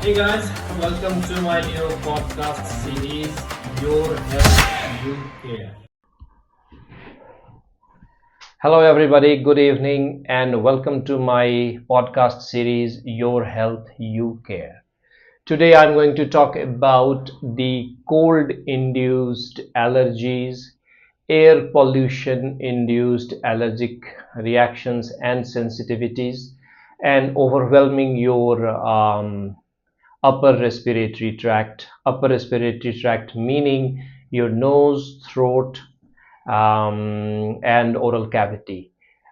Hey guys, welcome to my new podcast series, Your Health You Care. Hello, everybody, good evening, and welcome to my podcast series, Your Health You Care. Today, I'm going to talk about the cold induced allergies, air pollution induced allergic reactions and sensitivities, and overwhelming your upper respiratory tract meaning your nose, throat, and oral cavity.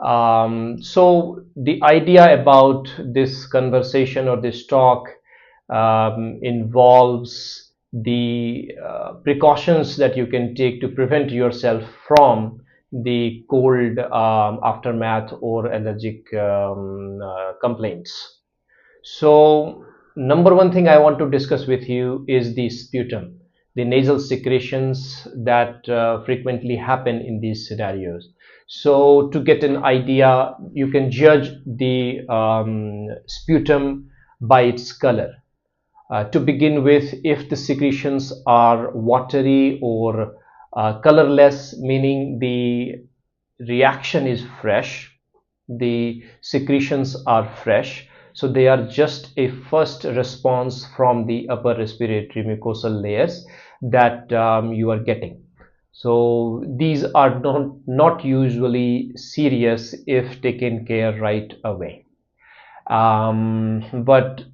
So the idea about this conversation or this talk involves the precautions that you can take to prevent yourself from the cold aftermath or allergic complaints. So, number one thing I want to discuss with you is the sputum, the nasal secretions that frequently happen in these scenarios. So, to get an idea, you can judge the sputum by its color. To begin with, if the secretions are watery or colorless, meaning the reaction is fresh, the secretions are fresh, so they are just a first response from the upper respiratory mucosal layers that you are getting. So these are not usually serious if taken care right away. But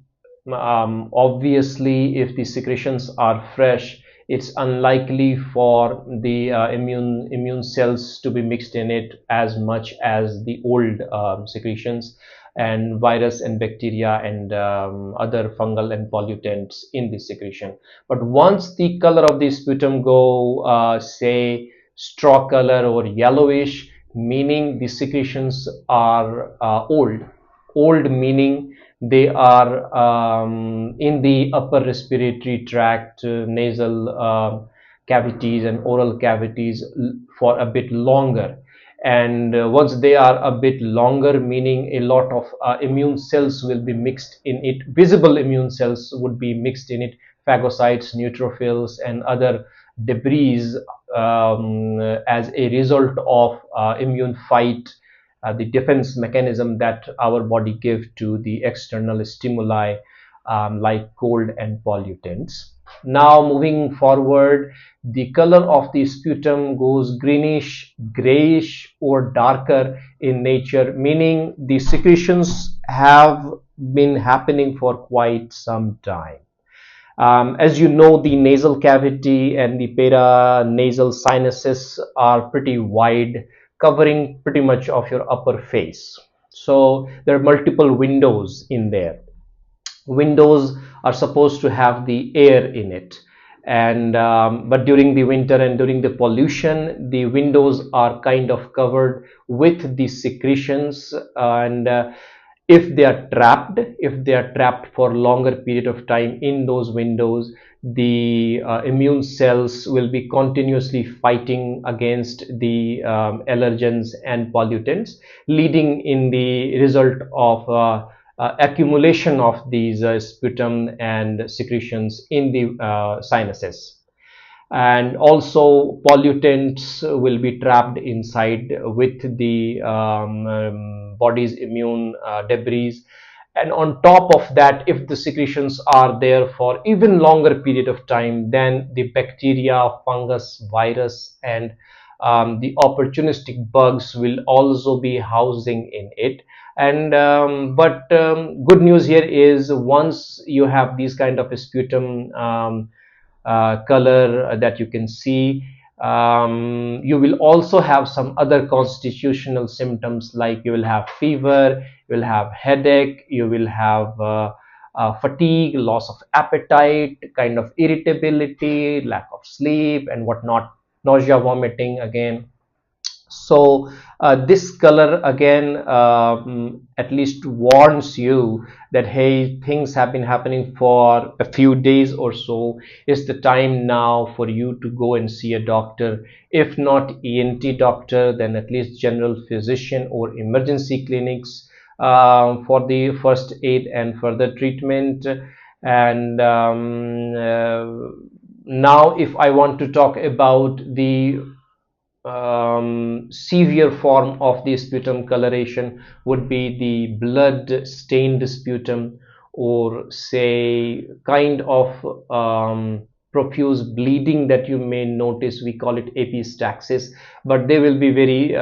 obviously, if the secretions are fresh, it's unlikely for the immune cells to be mixed in it as much as the old secretions and virus and bacteria and other fungal and pollutants in the secretion. But once the color of the sputum go say straw color or yellowish, meaning the secretions are old meaning they are in the upper respiratory tract, nasal cavities and oral cavities for a bit longer. And once they are a bit longer, meaning a lot of immune cells will be mixed in it, visible immune cells would be mixed in it, phagocytes, neutrophils, and other debris as a result of immune fight, the defense mechanism that our body give to the external stimuli like cold and pollutants. Now moving forward, the color of the sputum goes greenish, grayish, or darker in nature, meaning the secretions have been happening for quite some time. As you know, the nasal cavity and the paranasal sinuses are pretty wide, covering pretty much of your upper face. So there are multiple windows in there. Windows are supposed to have the air in it, and but during the winter and during the pollution, the windows are kind of covered with the secretions, and if they are trapped for longer period of time in those windows, the immune cells will be continuously fighting against the allergens and pollutants, leading in the result of accumulation of these sputum and secretions in the sinuses. And also pollutants will be trapped inside with the body's immune debris. And on top of that, if the secretions are there for even longer period of time, then the bacteria, fungus, virus, and the opportunistic bugs will also be housing in it. And but good news here is, once you have these kind of sputum color that you can see, you will also have some other constitutional symptoms, like you will have fever, you will have headache, you will have fatigue, loss of appetite, kind of irritability, lack of sleep and whatnot, nausea, vomiting again. So this color again at least warns you that, hey, things have been happening for a few days or so. It's the time now for you to go and see a doctor. If not ENT doctor, then at least general physician or emergency clinics for the first aid and further treatment. And now if I want to talk about the severe form of the sputum coloration, would be the blood stained sputum, or say kind of profuse bleeding that you may notice. We call it epistaxis, but they will be very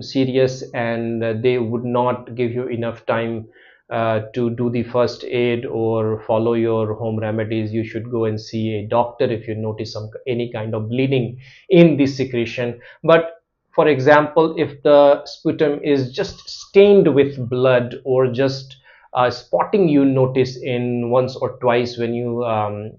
serious, and they would not give you enough time to do the first aid or follow your home remedies. You should go and see a doctor if you notice any kind of bleeding in the secretion. But for example, if the sputum is just stained with blood, or just spotting you notice in once or twice when you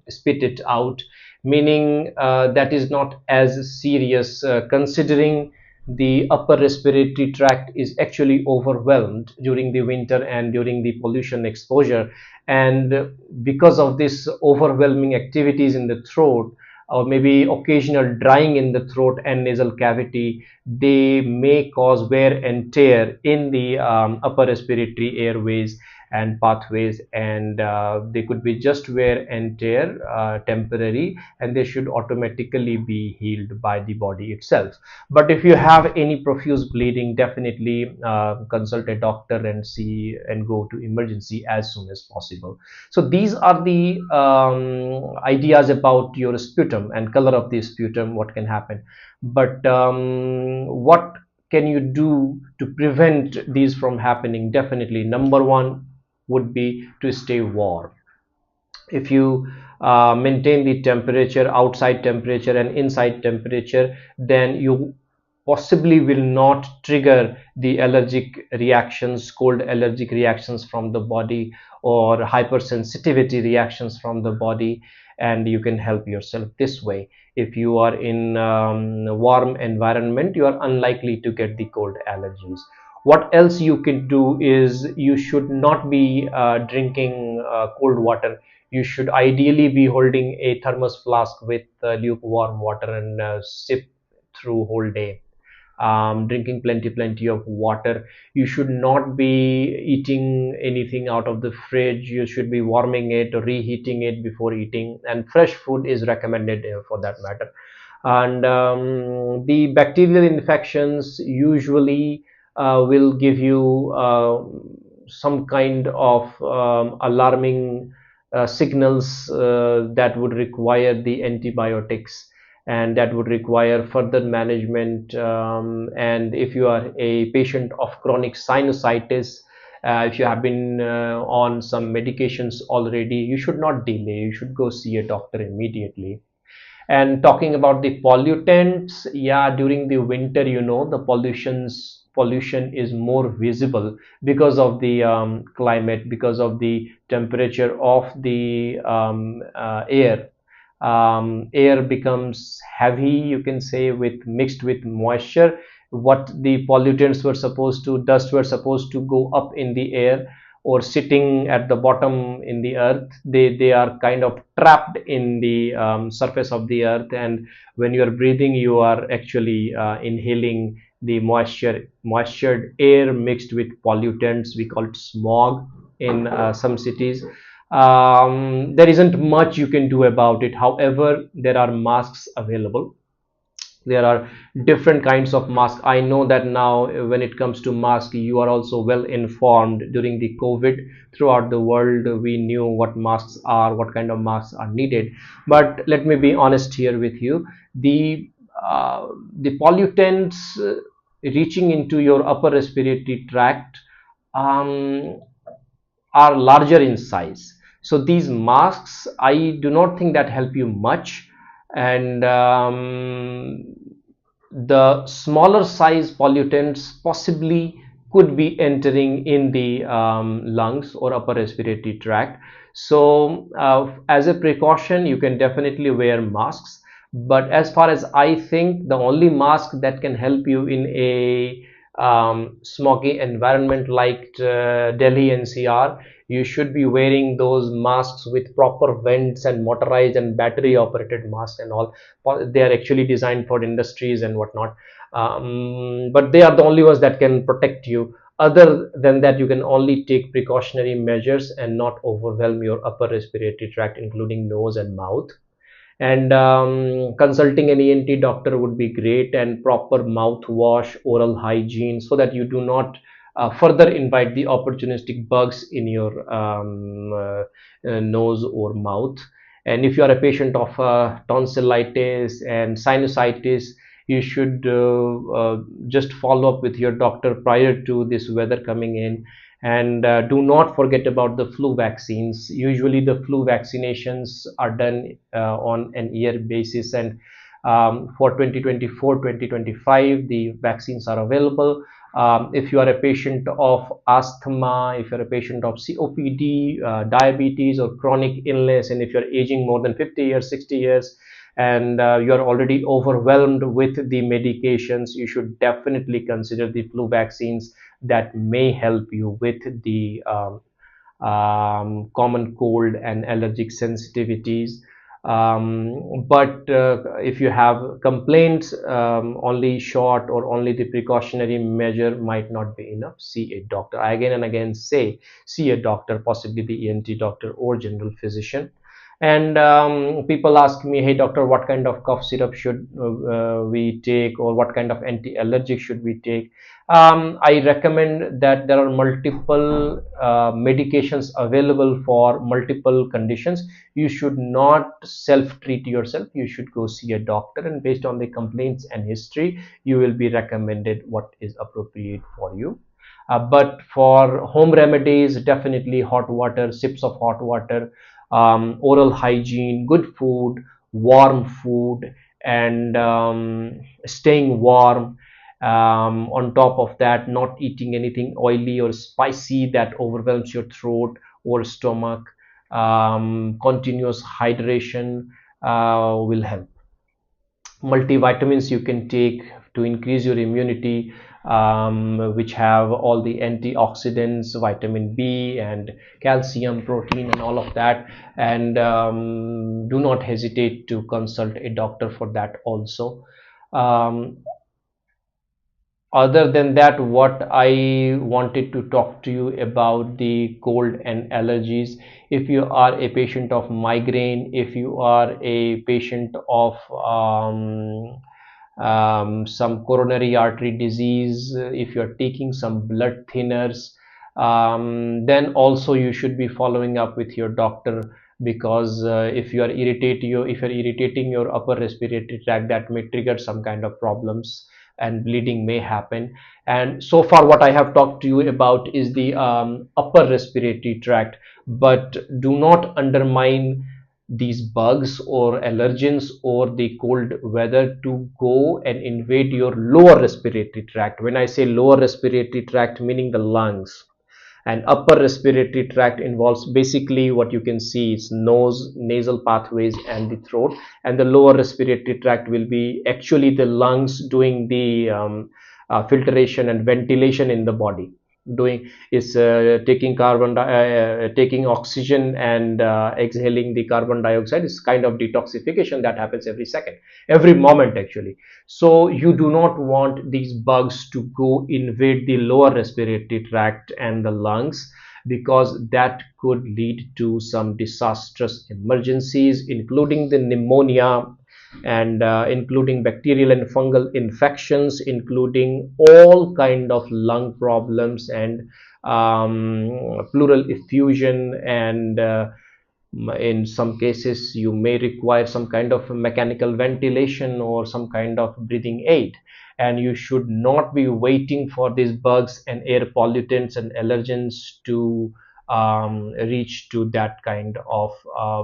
spit it out, meaning that is not as serious, considering the upper respiratory tract is actually overwhelmed during the winter and during the pollution exposure. And because of this overwhelming activities in the throat, or maybe occasional drying in the throat and nasal cavity, they may cause wear and tear in the upper respiratory airways and pathways. And they could be just wear and tear, temporary, and they should automatically be healed by the body itself. But if you have any profuse bleeding, definitely consult a doctor and see and go to emergency as soon as possible. So these are the ideas about your sputum and color of the sputum, what can happen. But what can you do to prevent these from happening? Definitely, number one would be to stay warm. If you maintain the temperature, outside temperature and inside temperature, then you possibly will not trigger the allergic reactions, cold allergic reactions from the body, or hypersensitivity reactions from the body. And you can help yourself this way. If you are in warm environment, you are unlikely to get the cold allergies. What else you can do is, you should not be drinking cold water. You should ideally be holding a thermos flask with lukewarm water and sip through whole day, drinking plenty of water. You should not be eating anything out of the fridge. You should be warming it or reheating it before eating, and fresh food is recommended for that matter. And the bacterial infections usually will give you some kind of alarming signals that would require the antibiotics, and that would require further management. And if you are a patient of chronic sinusitis, if you have been on some medications already, you should not delay. You should go see a doctor immediately. And talking about the pollutants, yeah, during the winter, the pollution is more visible because of the climate, because of the temperature of the air. Air becomes heavy, you can say, with mixed with moisture. What the pollutants were supposed to, dust were supposed to go up in the air or sitting at the bottom in the earth, they are kind of trapped in the surface of the earth. And when you are breathing, you are actually inhaling the moistured air mixed with pollutants. We call it smog in some cities. There isn't much you can do about it. However, there are masks available. There are different kinds of masks. I know that now when it comes to mask, you are also well informed. During the COVID, throughout the world, we knew what masks are, what kind of masks are needed. But let me be honest here with you. The pollutants reaching into your upper respiratory tract um, are larger in size. So these masks, I do not think that help you much. And the smaller size pollutants possibly could be entering in the lungs or upper respiratory tract. So as a precaution, you can definitely wear masks. But as far as I think, the only mask that can help you in a smoggy environment like Delhi NCR, you should be wearing those masks with proper vents and motorized and battery operated masks and all. They are actually designed for industries and whatnot. But they are the only ones that can protect you. Other than that, you can only take precautionary measures and not overwhelm your upper respiratory tract, including nose and mouth. And consulting an ENT doctor would be great, and proper mouthwash, oral hygiene, so that you do not further invite the opportunistic bugs in your nose or mouth. And if you are a patient of tonsillitis and sinusitis, you should just follow up with your doctor prior to this weather coming in. And do not forget about the flu vaccines. Usually the flu vaccinations are done on an year basis, and for 2024 2025 the vaccines are available. If you are a patient of asthma, if you're a patient of COPD, diabetes, or chronic illness, and if you're aging more than 50 years, 60 years, and you are already overwhelmed with the medications, you should definitely consider the flu vaccines that may help you with the common cold and allergic sensitivities. But if you have complaints, only short or only the precautionary measure might not be enough. See a doctor. I again and again say, see a doctor, possibly the ENT doctor or general physician. And people ask me, hey doctor, what kind of cough syrup should we take, or what kind of anti-allergic should we take? I recommend that there are multiple medications available for multiple conditions. You should not self-treat yourself. You should go see a doctor, and based on the complaints and history, you will be recommended what is appropriate for you. But for home remedies, definitely hot water, sips of hot water, oral hygiene, good food, warm food, and staying warm. On top of that, not eating anything oily or spicy that overwhelms your throat or stomach. Continuous hydration will help. Multivitamins you can take to increase your immunity, which have all the antioxidants, vitamin B and calcium, protein, and all of that. And do not hesitate to consult a doctor for that also. um, Other than that, what I wanted to talk to you about the cold and allergies. If you are a patient of migraine, if you are a patient of some coronary artery disease, if you're taking some blood thinners, then also you should be following up with your doctor, because if you're irritating your upper respiratory tract, that may trigger some kind of problems, and bleeding may happen. And so far what I have talked to you about is the upper respiratory tract, but do not undermine these bugs or allergens or the cold weather to go and invade your lower respiratory tract. When I say lower respiratory tract, meaning the lungs. And upper respiratory tract involves basically what you can see is nose, nasal pathways, and the throat. And the lower respiratory tract will be actually the lungs doing the filtration and ventilation in the body. Doing is taking oxygen and exhaling the carbon dioxide. Is kind of detoxification that happens every second, every moment actually. So you do not want these bugs to go invade the lower respiratory tract and the lungs, because that could lead to some disastrous emergencies, including the pneumonia, and including bacterial and fungal infections, including all kind of lung problems, and pleural effusion, and in some cases you may require some kind of mechanical ventilation or some kind of breathing aid. And you should not be waiting for these bugs and air pollutants and allergens to reach to that kind of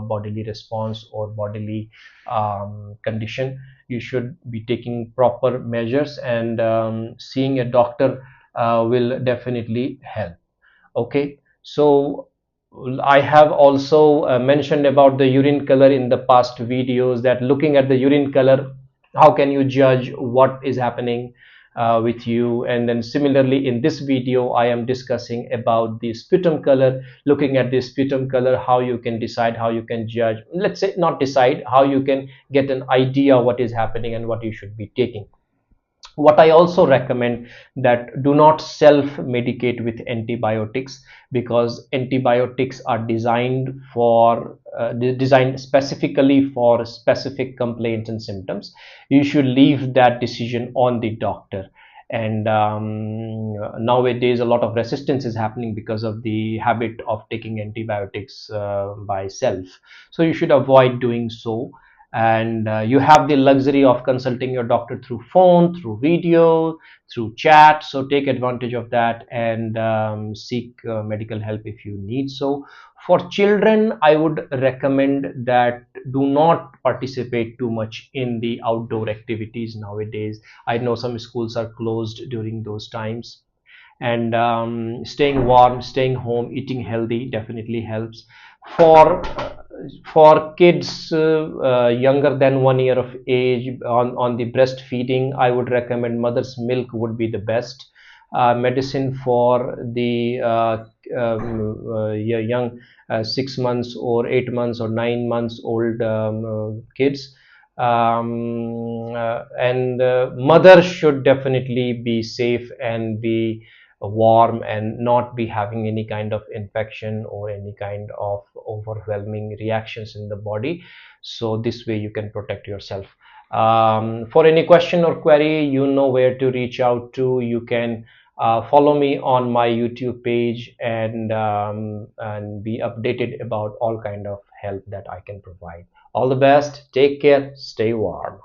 bodily response or bodily condition. You should be taking proper measures, and seeing a doctor will definitely help. Okay, so I have also mentioned about the urine color in the past videos, that looking at the urine color, how can you judge what is happening with you? And then similarly in this video I am discussing about the sputum color. Looking at the sputum color, how you can decide, how you can judge, let's say not decide, how you can get an idea what is happening and what you should be taking. What I also recommend, that do not self medicate with antibiotics, because antibiotics are designed for designed specifically for specific complaints and symptoms. You should leave that decision on the doctor. And nowadays a lot of resistance is happening because of the habit of taking antibiotics by self, so you should avoid doing so. And you have the luxury of consulting your doctor through phone, through video, through chat, so take advantage of that, and seek medical help if you need so. For children, I would recommend that do not participate too much in the outdoor activities nowadays. I know some schools are closed during those times, and staying warm, staying home, eating healthy definitely helps. For kids younger than 1 year of age, on the breastfeeding, I would recommend mother's milk would be the best medicine for the young 6 months or 8 months or 9 months old kids. And mother should definitely be safe and be warm and not be having any kind of infection or any kind of overwhelming reactions in the body, so this way you can protect yourself. For any question or query, you know where to reach out to. You can follow me on my YouTube page, and be updated about all kind of help that I can provide. All the best, take care, stay warm.